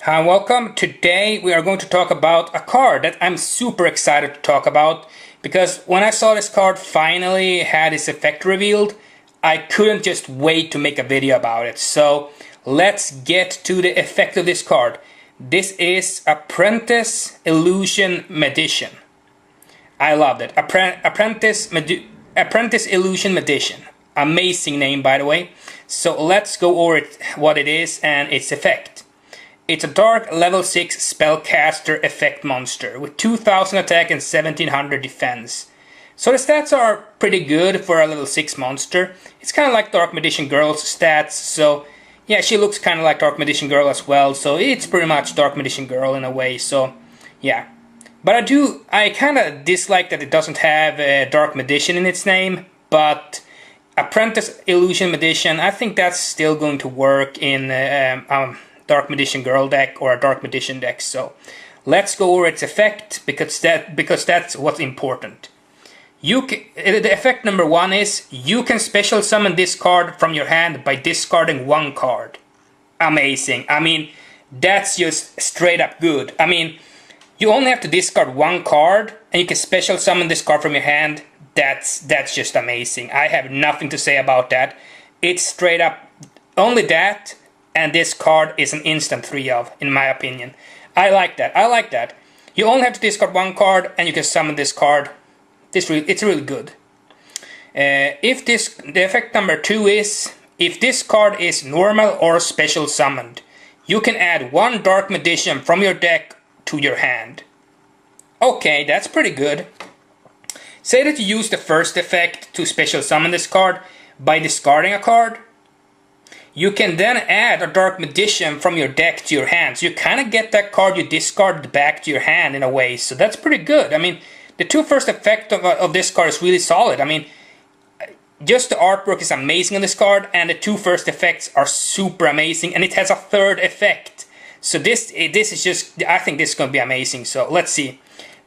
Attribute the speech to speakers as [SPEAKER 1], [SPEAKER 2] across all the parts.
[SPEAKER 1] Hi, welcome. Today we are going to talk about a card that I'm super excited to talk about because when I saw this card finally had its effect revealed, I couldn't just wait to make a video about it. So let's get to the effect of this card. This is Apprentice Illusion Magician. I loved it. Apprentice Illusion Magician. Amazing name, by the way. So let's go over what it is and its effect. It's a dark level 6 spellcaster effect monster with 2000 attack and 1700 defense. So the stats are pretty good for a level 6 monster. It's kind of like Dark Magician Girl's stats, so yeah, she looks kind of like Dark Magician Girl as well, so it's pretty much Dark Magician Girl in a way, so yeah. But I kind of dislike that it doesn't have a Dark Magician in its name, but Apprentice Illusion Magician, I think that's still going to work in Dark Magician Girl deck or a Dark Magician deck. So let's go over its effect because that's what's important. The effect number 1 is you can special summon this card from your hand by discarding one card. Amazing. I mean, that's just straight up good. I mean, you only have to discard one card and you can special summon this card from your hand. That's just amazing. I have nothing to say about that. It's straight up only that. And this card is an instant 3 of, in my opinion. I like that. You only have to discard one card and you can summon this card. It's really good. The effect number 2 is, if this card is normal or special summoned, you can add one Dark Magician from your deck to your hand. Okay, that's pretty good. Say that you use the first effect to special summon this card by discarding a card. You can then add a Dark Magician from your deck to your hand. So you kind of get that card you discarded back to your hand in a way. So that's pretty good. I mean, the two first effects of this card is really solid. I mean, just the artwork is amazing on this card. And the two first effects are super amazing. And it has a third effect. So this is just, I think this is going to be amazing. So let's see.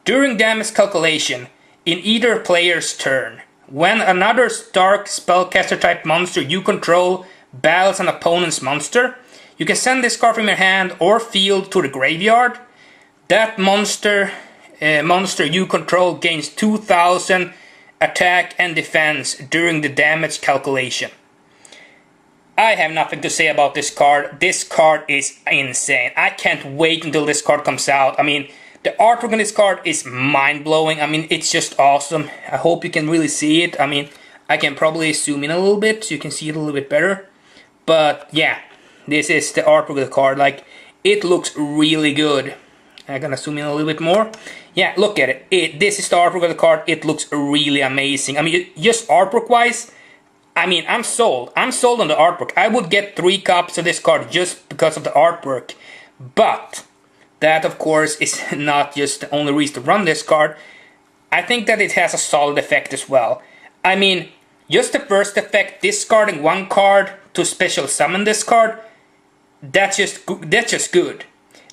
[SPEAKER 1] During damage calculation, in either player's turn, when another Dark Spellcaster-Type monster you control battles an opponent's monster, you can send this card from your hand or field to the graveyard. That monster you control gains 2000 attack and defense during the damage calculation. I have nothing to say about this card. This card is insane. I can't wait until this card comes out. I mean, the artwork on this card is mind-blowing. I mean, it's just awesome. I hope you can really see it. I mean, I can probably zoom in a little bit so you can see it a little bit better. But yeah, this is the artwork of the card. Like, it looks really good. I'm gonna zoom in a little bit more. Yeah, look at it. This is the artwork of the card. It looks really amazing. I mean, just artwork-wise, I mean, I'm sold. I'm sold on the artwork. I would get 3 copies of this card just because of the artwork. But that, of course, is not just the only reason to run this card. I think that it has a solid effect as well. I mean, just the first effect, discarding one card to special summon this card, that's just good.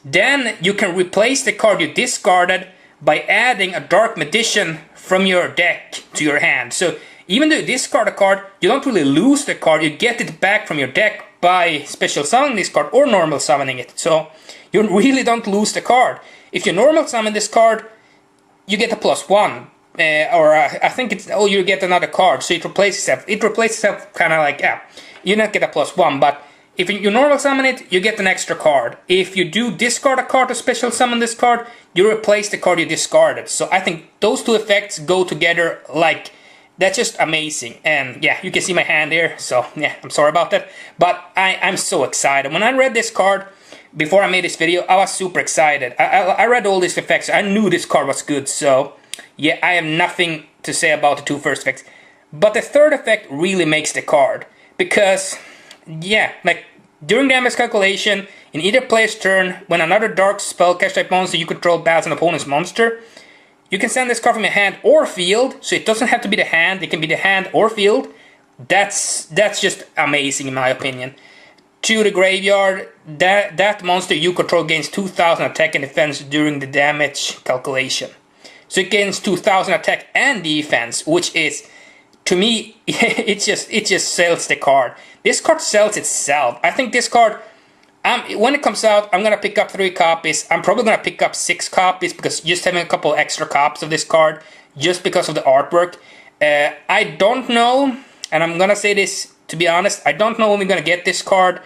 [SPEAKER 1] Then you can replace the card you discarded by adding a Dark Magician from your deck to your hand. So even though you discard a card, you don't really lose the card, you get it back from your deck by special summoning this card or normal summoning it. So you really don't lose the card. If you normal summon this card, you get a +1. I think it's, you get another card, so it replaces itself. It replaces itself kind of like, yeah, you don't get a +1, but if you normal summon it, you get an extra card. If you do discard a card to special summon this card, you replace the card you discarded. So I think those two effects go together like, that's just amazing. And yeah, you can see my hand here, so yeah, I'm sorry about that. But I'm so excited. When I read this card, before I made this video, I was super excited. I read all these effects, I knew this card was good, so yeah, I have nothing to say about the two first effects. But the third effect really makes the card. Because, yeah, like, during damage calculation, in either player's turn, when another Dark Spellcaster-Type monster you control battles an opponent's monster, you can send this card from your hand or field, so it doesn't have to be the hand, it can be the hand or field. That's just amazing in my opinion. To the graveyard, that monster you control gains 2000 attack and defense during the damage calculation. So it gains 2000 attack and defense, which is, to me, it just sells the card. This card sells itself. I think this card When it comes out, I'm gonna pick up 3 copies. I'm probably gonna pick up 6 copies because just having a couple extra copies of this card just because of the artwork. I don't know, and I'm gonna say this to be honest, I don't know when we're gonna get this card.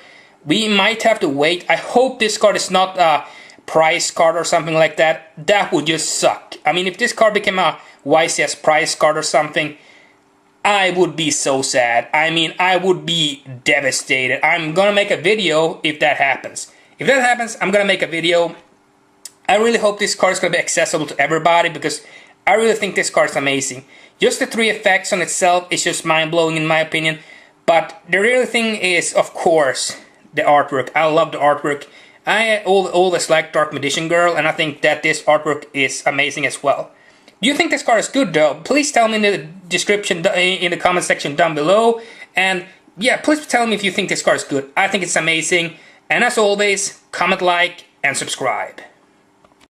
[SPEAKER 1] We might have to wait. I hope this card is not a prize card or something like that. That would just suck. I mean, if this card became a YCS prize card or something, I would be so sad. I mean, I would be devastated. I'm gonna make a video if that happens. If that happens, I'm gonna make a video. I really hope this card is gonna be accessible to everybody because I really think this card is amazing. Just the 3 effects on itself is just mind-blowing in my opinion. But the real thing is, of course, the artwork. I love the artwork. I always liked Dark Magician Girl, and I think that this artwork is amazing as well. Do you think this card is good though? Please tell me in the description, in the comment section down below. And yeah, please tell me if you think this card is good. I think it's amazing. And as always, comment, like, and subscribe.